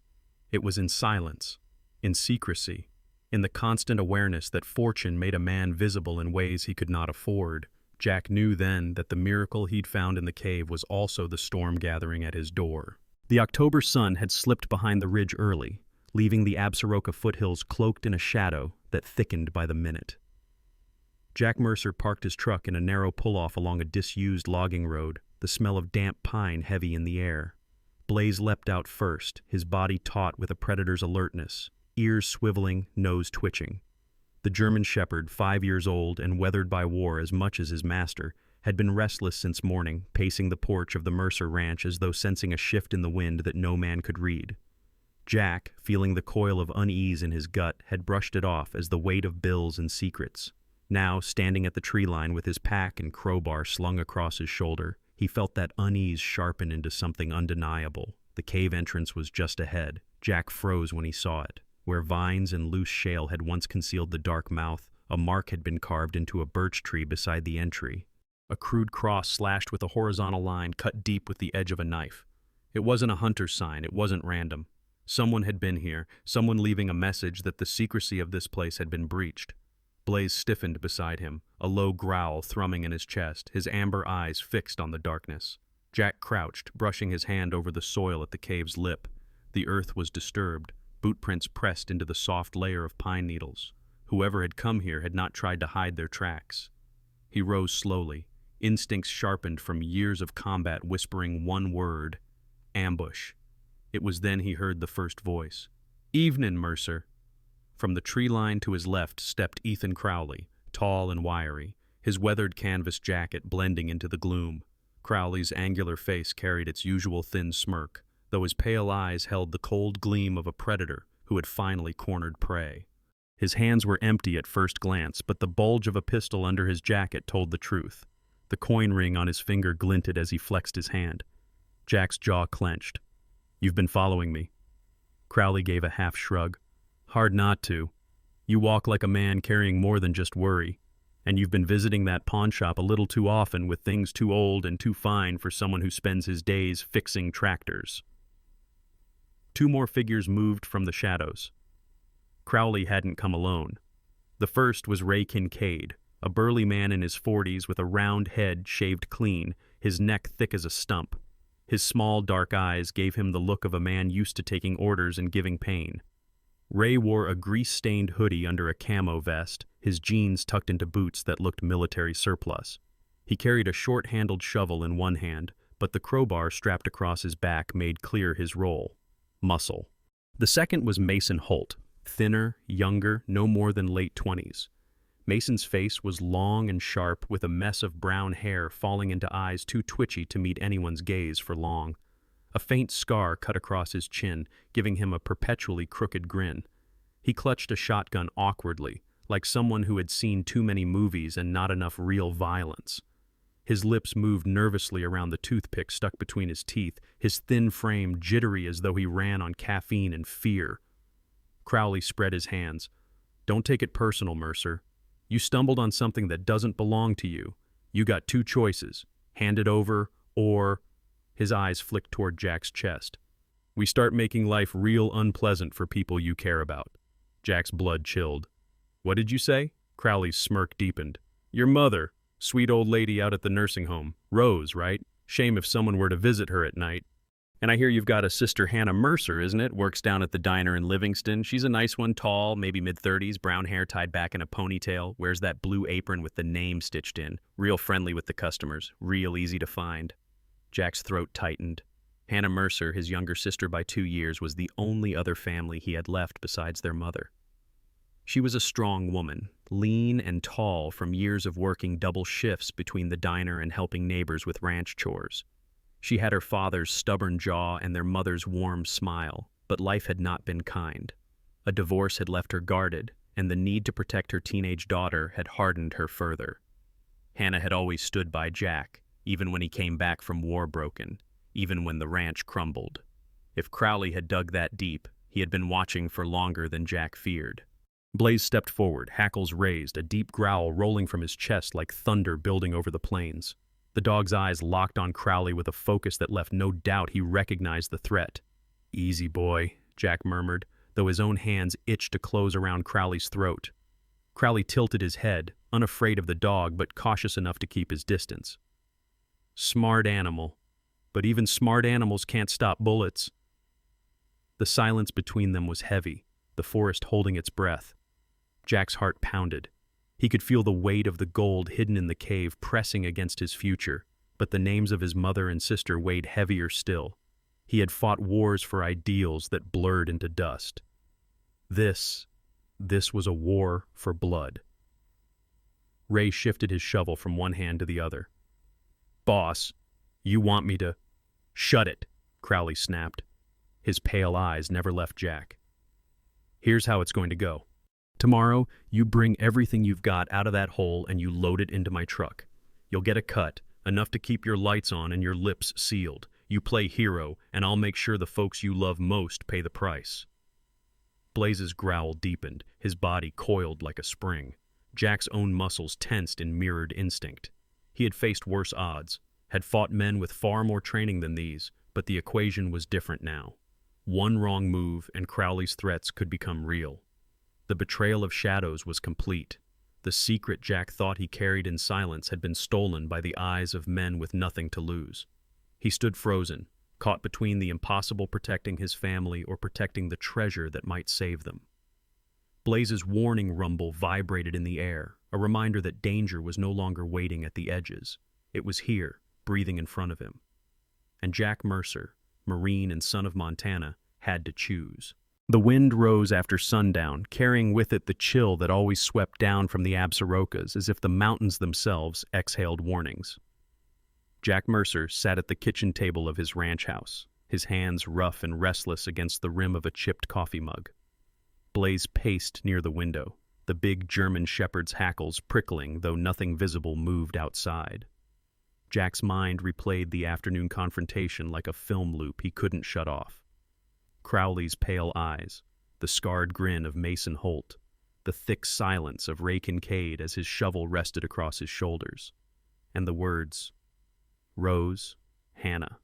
It was in silence, in secrecy, in the constant awareness that fortune made a man visible in ways he could not afford. Jack knew then that the miracle he'd found in the cave was also the storm gathering at his door. The October sun had slipped behind the ridge early, leaving the Absaroka foothills cloaked in a shadow that thickened by the minute. Jack Mercer parked his truck in a narrow pull-off along a disused logging road, the smell of damp pine heavy in the air. Blaze leapt out first, his body taut with a predator's alertness, ears swiveling, nose twitching. The German shepherd, 5 years old and weathered by war as much as his master, had been restless since morning, pacing the porch of the Mercer ranch as though sensing a shift in the wind that no man could read. Jack, feeling the coil of unease in his gut, had brushed it off as the weight of bills and secrets. Now, standing at the tree line with his pack and crowbar slung across his shoulder, he felt that unease sharpen into something undeniable. The cave entrance was just ahead. Jack froze when he saw it. Where vines and loose shale had once concealed the dark mouth, a mark had been carved into a birch tree beside the entry. A crude cross slashed with a horizontal line cut deep with the edge of a knife. It wasn't a hunter's sign, it wasn't random. Someone had been here, someone leaving a message that the secrecy of this place had been breached. Blaze stiffened beside him, a low growl thrumming in his chest, his amber eyes fixed on the darkness. Jack crouched, brushing his hand over the soil at the cave's lip. The earth was disturbed, bootprints pressed into the soft layer of pine needles. Whoever had come here had not tried to hide their tracks. He rose slowly, instincts sharpened from years of combat whispering one word: ambush. It was then he heard the first voice. "Evenin', Mercer." From the tree line to his left stepped Ethan Crowley, tall and wiry, his weathered canvas jacket blending into the gloom. Crowley's angular face carried its usual thin smirk, though his pale eyes held the cold gleam of a predator who had finally cornered prey. His hands were empty at first glance, but the bulge of a pistol under his jacket told the truth. The coin ring on his finger glinted as he flexed his hand. Jack's jaw clenched. "You've been following me." Crowley gave a half shrug. "Hard not to. You walk like a man carrying more than just worry. And you've been visiting that pawn shop a little too often with things too old and too fine for someone who spends his days fixing tractors." Two more figures moved from the shadows. Crowley hadn't come alone. The first was Ray Kincaid, a burly man in his 40s with a round head shaved clean, his neck thick as a stump. His small, dark eyes gave him the look of a man used to taking orders and giving pain. Ray wore a grease-stained hoodie under a camo vest, his jeans tucked into boots that looked military surplus. He carried a short-handled shovel in one hand, but the crowbar strapped across his back made clear his role: muscle. The second was Mason Holt, thinner, younger, no more than late 20s. Mason's face was long and sharp, with a mess of brown hair falling into eyes too twitchy to meet anyone's gaze for long. A faint scar cut across his chin, giving him a perpetually crooked grin. He clutched a shotgun awkwardly, like someone who had seen too many movies and not enough real violence. His lips moved nervously around the toothpick stuck between his teeth, his thin frame jittery as though he ran on caffeine and fear. Crowley spread his hands. "Don't take it personal, Mercer. You stumbled on something that doesn't belong to you. You got two choices: hand it over, or..." His eyes flicked toward Jack's chest. "We start making life real unpleasant for people you care about." Jack's blood chilled. "What did you say?" Crowley's smirk deepened. "Your mother. Sweet old lady out at the nursing home. Rose, right? Shame if someone were to visit her at night. And I hear you've got a sister, Hannah Mercer, isn't it? Works down at the diner in Livingston. She's a nice one, tall, maybe mid-30s, brown hair tied back in a ponytail, wears that blue apron with the name stitched in. Real friendly with the customers, real easy to find." Jack's throat tightened. Hannah Mercer, his younger sister by 2 years, was the only other family he had left besides their mother. She was a strong woman, lean and tall from years of working double shifts between the diner and helping neighbors with ranch chores. She had her father's stubborn jaw and their mother's warm smile, but life had not been kind. A divorce had left her guarded, and the need to protect her teenage daughter had hardened her further. Hannah had always stood by Jack, even when he came back from war broken, even when the ranch crumbled. If Crowley had dug that deep, he had been watching for longer than Jack feared. Blaze stepped forward, hackles raised, a deep growl rolling from his chest like thunder building over the plains. The dog's eyes locked on Crowley with a focus that left no doubt he recognized the threat. "Easy, boy," Jack murmured, though his own hands itched to close around Crowley's throat. Crowley tilted his head, unafraid of the dog but cautious enough to keep his distance. Smart animal. But even smart animals can't stop bullets. The silence between them was heavy, the forest holding its breath. Jack's heart pounded. He could feel the weight of the gold hidden in the cave pressing against his future, but the names of his mother and sister weighed heavier still. He had fought wars for ideals that blurred into dust. This was a war for blood. Ray shifted his shovel from one hand to the other. "Boss, you want me to..." "Shut it," Crowley snapped. His pale eyes never left Jack. "Here's how it's going to go. Tomorrow, you bring everything you've got out of that hole and you load it into my truck. You'll get a cut, enough to keep your lights on and your lips sealed. You play hero, and I'll make sure the folks you love most pay the price." Blaze's growl deepened, his body coiled like a spring. Jack's own muscles tensed in mirrored instinct. He had faced worse odds, had fought men with far more training than these, but the equation was different now. One wrong move and Crowley's threats could become real. The betrayal of Shadows was complete. The secret Jack thought he carried in silence had been stolen by the eyes of men with nothing to lose. He stood frozen, caught between the impossible protecting his family or protecting the treasure that might save them. Blaze's warning rumble vibrated in the air, a reminder that danger was no longer waiting at the edges. It was here, breathing in front of him. And Jack Mercer, Marine and son of Montana, had to choose. The wind rose after sundown, carrying with it the chill that always swept down from the Absarokas, as if the mountains themselves exhaled warnings. Jack Mercer sat at the kitchen table of his ranch house, his hands rough and restless against the rim of a chipped coffee mug. Blaze paced near the window, the big German shepherd's hackles prickling, though nothing visible moved outside. Jack's mind replayed the afternoon confrontation like a film loop he couldn't shut off. Crowley's pale eyes, the scarred grin of Mason Holt, the thick silence of Ray Kincaid as his shovel rested across his shoulders, and the words, Rose, Hannah.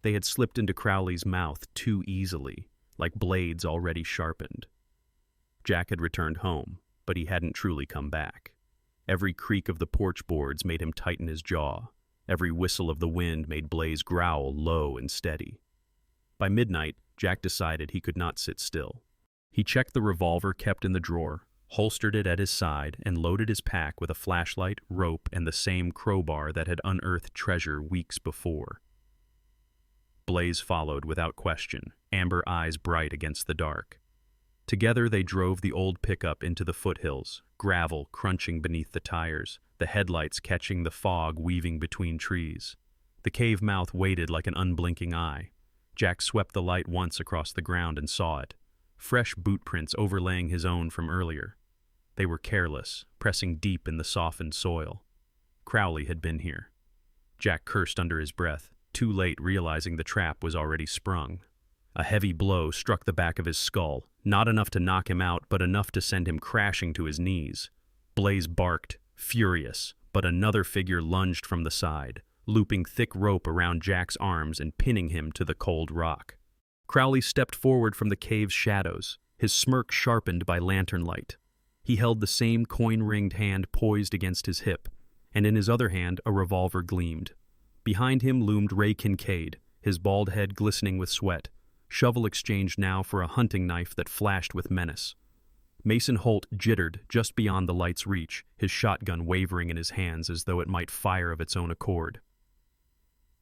They had slipped into Crowley's mouth too easily, like blades already sharpened. Jack had returned home, but he hadn't truly come back. Every creak of the porch boards made him tighten his jaw. Every whistle of the wind made Blaze growl low and steady. By midnight, Jack decided he could not sit still. He checked the revolver kept in the drawer, holstered it at his side, and loaded his pack with a flashlight, rope, and the same crowbar that had unearthed treasure weeks before. Blaze followed without question, amber eyes bright against the dark. Together they drove the old pickup into the foothills, gravel crunching beneath the tires, the headlights catching the fog weaving between trees. The cave mouth waited like an unblinking eye. Jack swept the light once across the ground and saw it, fresh boot prints overlaying his own from earlier. They were careless, pressing deep in the softened soil. Crowley had been here. Jack cursed under his breath, too late realizing the trap was already sprung. A heavy blow struck the back of his skull, not enough to knock him out, but enough to send him crashing to his knees. Blaze barked, furious, but another figure lunged from the side, looping thick rope around Jack's arms and pinning him to the cold rock. Crowley stepped forward from the cave's shadows, his smirk sharpened by lantern light. He held the same coin-ringed hand poised against his hip, and in his other hand a revolver gleamed. Behind him loomed Ray Kincaid, his bald head glistening with sweat, shovel exchanged now for a hunting knife that flashed with menace. Mason Holt jittered just beyond the light's reach, his shotgun wavering in his hands as though it might fire of its own accord.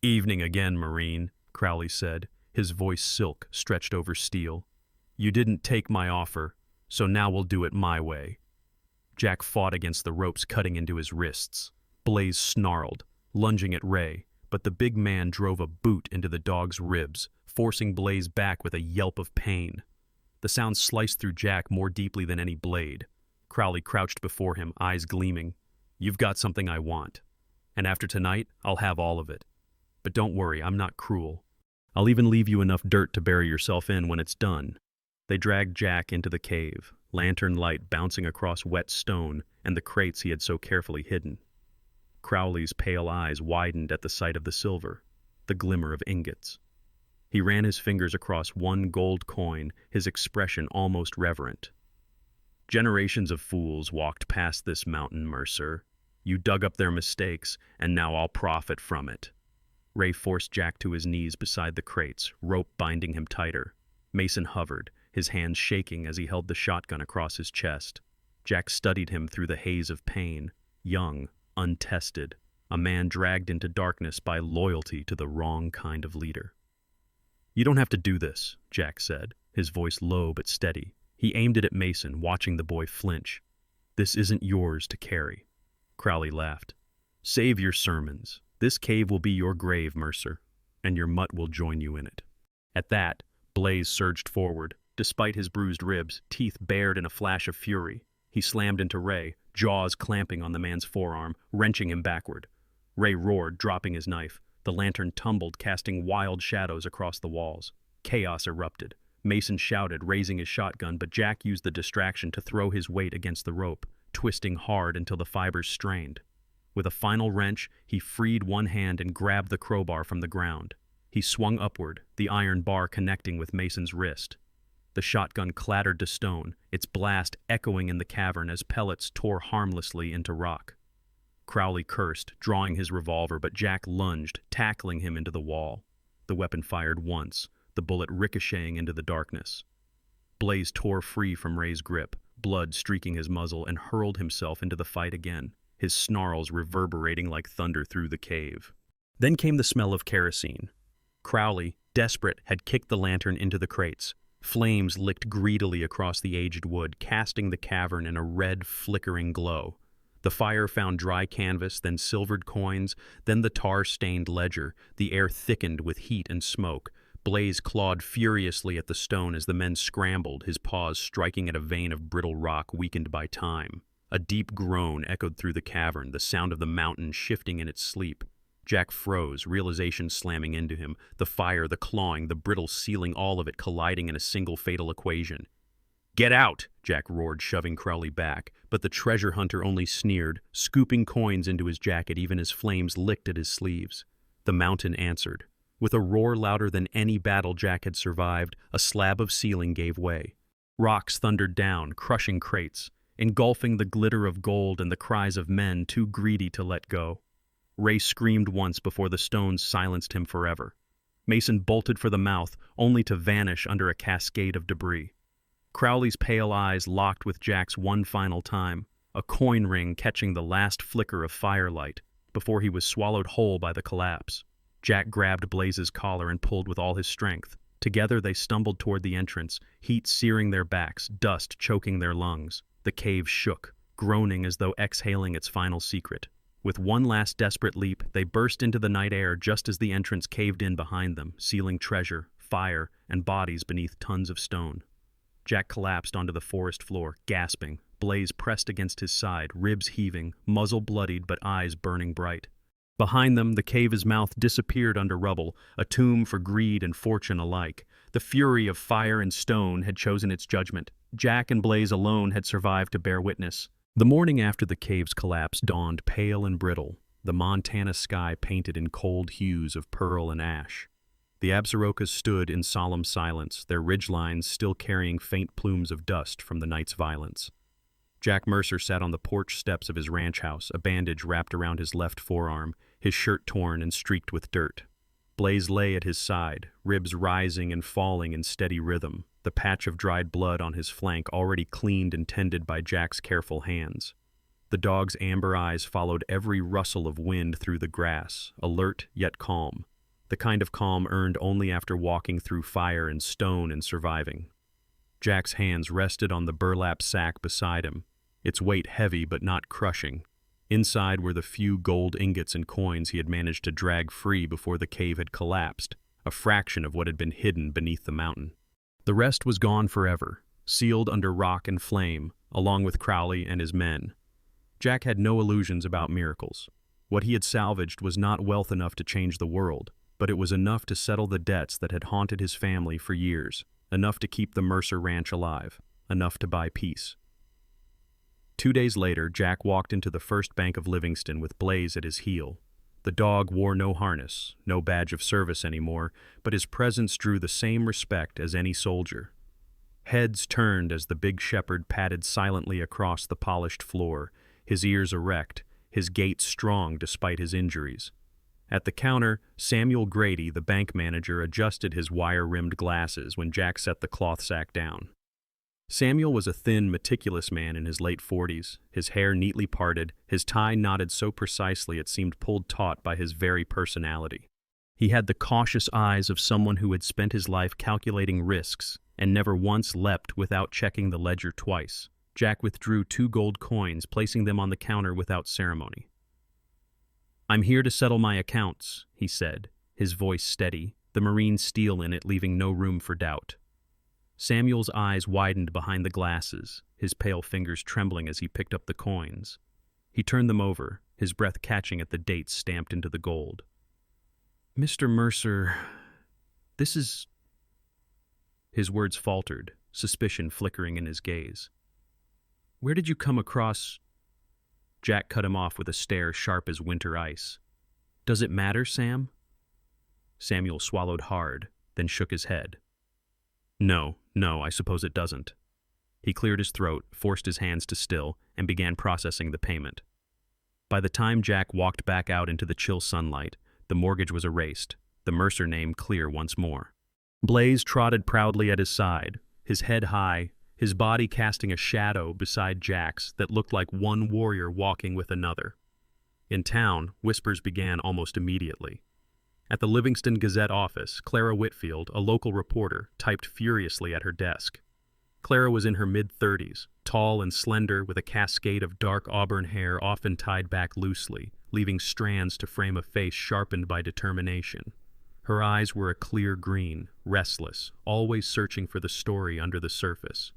"Evening again, Marine," Crowley said, his voice silk stretched over steel. "You didn't take my offer, so now we'll do it my way." Jack fought against the ropes cutting into his wrists. Blaze snarled, lunging at Ray, but the big man drove a boot into the dog's ribs, forcing Blaze back with a yelp of pain. The sound sliced through Jack more deeply than any blade. Crowley crouched before him, eyes gleaming. "You've got something I want. And after tonight, I'll have all of it. But don't worry, I'm not cruel. I'll even leave you enough dirt to bury yourself in when it's done." They dragged Jack into the cave, lantern light bouncing across wet stone and the crates he had so carefully hidden. Crowley's pale eyes widened at the sight of the silver, the glimmer of ingots. He ran his fingers across one gold coin, his expression almost reverent. "Generations of fools walked past this mountain, Mercer. You dug up their mistakes, and now I'll profit from it." Ray forced Jack to his knees beside the crates, rope binding him tighter. Mason hovered, his hands shaking as he held the shotgun across his chest. Jack studied him through the haze of pain, young, untested, a man dragged into darkness by loyalty to the wrong kind of leader. "You don't have to do this," Jack said, his voice low but steady. He aimed it at Mason, watching the boy flinch. "This isn't yours to carry." Crowley laughed. "Save your sermons. This cave will be your grave, Mercer, and your mutt will join you in it." At that, Blaze surged forward. Despite his bruised ribs, teeth bared in a flash of fury. He slammed into Ray, jaws clamping on the man's forearm, wrenching him backward. Ray roared, dropping his knife. The lantern tumbled, casting wild shadows across the walls. Chaos erupted. Mason shouted, raising his shotgun, but Jack used the distraction to throw his weight against the rope, twisting hard until the fibers strained. With a final wrench, he freed one hand and grabbed the crowbar from the ground. He swung upward, the iron bar connecting with Mason's wrist. The shotgun clattered to stone, its blast echoing in the cavern as pellets tore harmlessly into rock. Crowley cursed, drawing his revolver, but Jack lunged, tackling him into the wall. The weapon fired once, the bullet ricocheting into the darkness. Blaze tore free from Ray's grip, blood streaking his muzzle, and hurled himself into the fight again, his snarls reverberating like thunder through the cave. Then came the smell of kerosene. Crowley, desperate, had kicked the lantern into the crates. Flames licked greedily across the aged wood, casting the cavern in a red, flickering glow. The fire found dry canvas, then silvered coins, then the tar-stained ledger. The air thickened with heat and smoke. Blaze clawed furiously at the stone as the men scrambled, his paws striking at a vein of brittle rock weakened by time. A deep groan echoed through the cavern, the sound of the mountain shifting in its sleep. Jack froze, realization slamming into him, the fire, the clawing, the brittle ceiling, all of it colliding in a single fatal equation. "Get out!" Jack roared, shoving Crowley back, but the treasure hunter only sneered, scooping coins into his jacket even as flames licked at his sleeves. The mountain answered. With a roar louder than any battle Jack had survived, a slab of ceiling gave way. Rocks thundered down, crushing crates, engulfing the glitter of gold and the cries of men too greedy to let go. Ray screamed once before the stones silenced him forever. Mason bolted for the mouth, only to vanish under a cascade of debris. Crowley's pale eyes locked with Jack's one final time, a coin ring catching the last flicker of firelight, before he was swallowed whole by the collapse. Jack grabbed Blaze's collar and pulled with all his strength. Together they stumbled toward the entrance, heat searing their backs, dust choking their lungs. The cave shook, groaning as though exhaling its final secret. With one last desperate leap, they burst into the night air just as the entrance caved in behind them, sealing treasure, fire, and bodies beneath tons of stone. Jack collapsed onto the forest floor, gasping. Blaze pressed against his side, ribs heaving, muzzle bloodied but eyes burning bright. Behind them, the cave's mouth disappeared under rubble, a tomb for greed and fortune alike. The fury of fire and stone had chosen its judgment. Jack and Blaze alone had survived to bear witness. The morning after the cave's collapse dawned pale and brittle, the Montana sky painted in cold hues of pearl and ash. The Absarokas stood in solemn silence, their ridgelines still carrying faint plumes of dust from the night's violence. Jack Mercer sat on the porch steps of his ranch house, a bandage wrapped around his left forearm, his shirt torn and streaked with dirt. Blaze lay at his side, ribs rising and falling in steady rhythm, the patch of dried blood on his flank already cleaned and tended by Jack's careful hands. The dog's amber eyes followed every rustle of wind through the grass, alert yet calm, the kind of calm earned only after walking through fire and stone and surviving. Jack's hands rested on the burlap sack beside him, its weight heavy but not crushing. Inside were the few gold ingots and coins he had managed to drag free before the cave had collapsed, a fraction of what had been hidden beneath the mountain. The rest was gone forever, sealed under rock and flame, along with Crowley and his men. Jack had no illusions about miracles. What he had salvaged was not wealth enough to change the world, but it was enough to settle the debts that had haunted his family for years, enough to keep the Mercer Ranch alive, enough to buy peace. 2 days later, Jack walked into the First Bank of Livingston with Blaze at his heel. The dog wore no harness, no badge of service anymore, but his presence drew the same respect as any soldier. Heads turned as the big shepherd padded silently across the polished floor, his ears erect, his gait strong despite his injuries. At the counter, Samuel Grady, the bank manager, adjusted his wire-rimmed glasses when Jack set the cloth sack down. Samuel was a thin, meticulous man in his late 40s, his hair neatly parted, his tie knotted so precisely it seemed pulled taut by his very personality. He had the cautious eyes of someone who had spent his life calculating risks and never once leapt without checking the ledger twice. Jack withdrew 2 gold coins, placing them on the counter without ceremony. "I'm here to settle my accounts," he said, his voice steady, the marine steel in it leaving no room for doubt. Samuel's eyes widened behind the glasses, his pale fingers trembling as he picked up the coins. He turned them over, his breath catching at the dates stamped into the gold. "Mr. Mercer, this is—" His words faltered, suspicion flickering in his gaze. "Where did you come across Jack cut him off with a stare sharp as winter ice. "Does it matter, Sam?" Samuel swallowed hard, then shook his head. No, I suppose it doesn't." He cleared his throat, forced his hands to still, and began processing the payment. By the time Jack walked back out into the chill sunlight, the mortgage was erased, the Mercer name clear once more. Blaze trotted proudly at his side, his head high, his body casting a shadow beside Jack's that looked like one warrior walking with another. In town, whispers began almost immediately. At the Livingston Gazette office, Clara Whitfield, a local reporter, typed furiously at her desk. Clara was in her mid-30s, tall and slender with a cascade of dark auburn hair often tied back loosely, leaving strands to frame a face sharpened by determination. Her eyes were a clear green, restless, always searching for the story under the surface.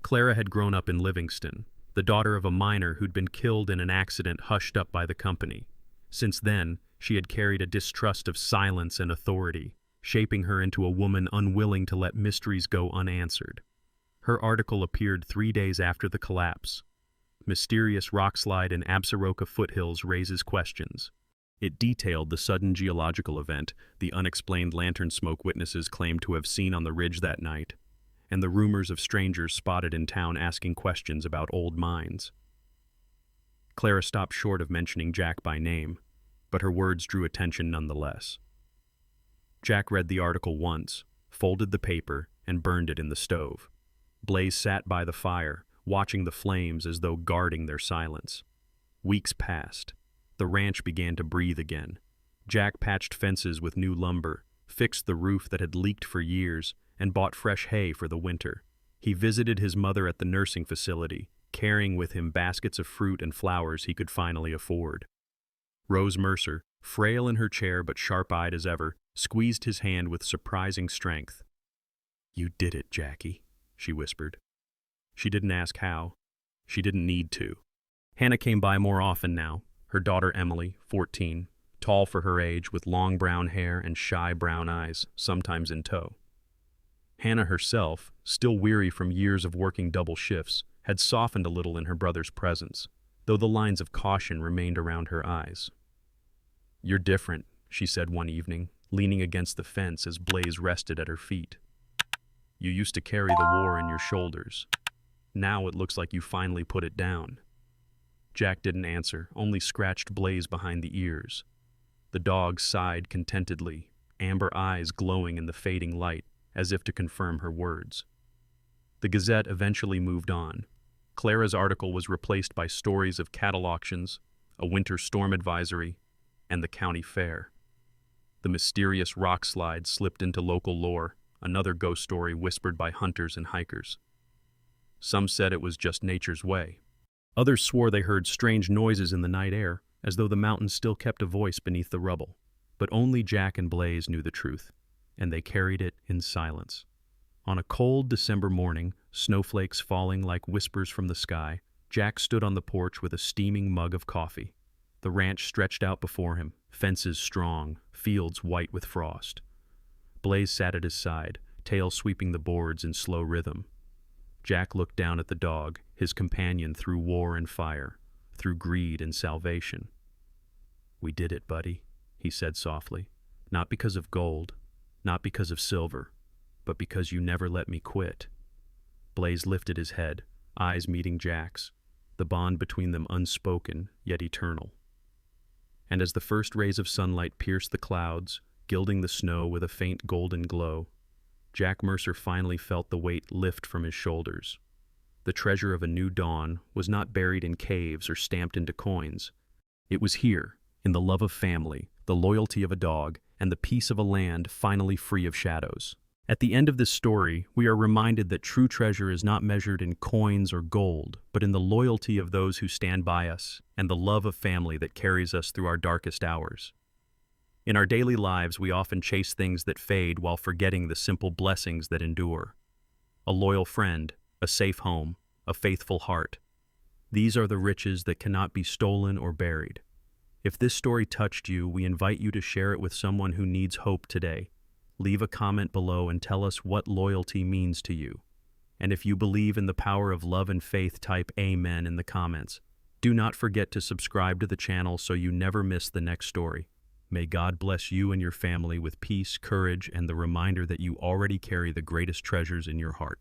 Clara had grown up in Livingston, the daughter of a miner who'd been killed in an accident hushed up by the company. Since then, she had carried a distrust of silence and authority, shaping her into a woman unwilling to let mysteries go unanswered. Her article appeared 3 days after the collapse. Mysterious rockslide in Absaroka foothills raises questions. It detailed the sudden geological event the unexplained lantern smoke witnesses claimed to have seen on the ridge that night, and the rumors of strangers spotted in town asking questions about old mines. Clara stopped short of mentioning Jack by name, but her words drew attention nonetheless. Jack read the article once, folded the paper, and burned it in the stove. Blaze sat by the fire, watching the flames as though guarding their silence. Weeks passed. The ranch began to breathe again. Jack patched fences with new lumber, fixed the roof that had leaked for years, and bought fresh hay for the winter. He visited his mother at the nursing facility, carrying with him baskets of fruit and flowers he could finally afford. Rose Mercer, frail in her chair but sharp-eyed as ever, squeezed his hand with surprising strength. "You did it, Jackie," she whispered. She didn't ask how. She didn't need to. Hannah came by more often now, her daughter Emily, 14, tall for her age with long brown hair and shy brown eyes, sometimes in tow. Hannah herself, still weary from years of working double shifts, had softened a little in her brother's presence, though the lines of caution remained around her eyes. "You're different," she said one evening, leaning against the fence as Blaze rested at her feet. "You used to carry the war in your shoulders. Now it looks like you finally put it down." Jack didn't answer, only scratched Blaze behind the ears. The dog sighed contentedly, amber eyes glowing in the fading light, as if to confirm her words. The Gazette eventually moved on. Clara's article was replaced by stories of cattle auctions, a winter storm advisory, and the county fair. The mysterious rock slide slipped into local lore, another ghost story whispered by hunters and hikers. Some said it was just nature's way. Others swore they heard strange noises in the night air, as though the mountains still kept a voice beneath the rubble. But only Jack and Blaze knew the truth, and they carried it in silence. On a cold December morning, snowflakes falling like whispers from the sky, Jack stood on the porch with a steaming mug of coffee. The ranch stretched out before him, fences strong, fields white with frost. Blaze sat at his side, tail sweeping the boards in slow rhythm. Jack looked down at the dog, his companion through war and fire, through greed and salvation. "We did it, buddy," he said softly. "Not because of gold, not because of silver, but because you never let me quit." Blaze lifted his head, eyes meeting Jack's, the bond between them unspoken yet eternal. And as the first rays of sunlight pierced the clouds, gilding the snow with a faint golden glow, Jack Mercer finally felt the weight lift from his shoulders. The treasure of a new dawn was not buried in caves or stamped into coins. It was here, in the love of family, the loyalty of a dog, and the peace of a land finally free of shadows. At the end of this story, we are reminded that true treasure is not measured in coins or gold, but in the loyalty of those who stand by us and the love of family that carries us through our darkest hours. In our daily lives, we often chase things that fade while forgetting the simple blessings that endure. A loyal friend, a safe home, a faithful heart. These are the riches that cannot be stolen or buried. If this story touched you, we invite you to share it with someone who needs hope today. Leave a comment below and tell us what loyalty means to you. And if you believe in the power of love and faith, type Amen in the comments. Do not forget to subscribe to the channel so you never miss the next story. May God bless you and your family with peace, courage, and the reminder that you already carry the greatest treasures in your heart.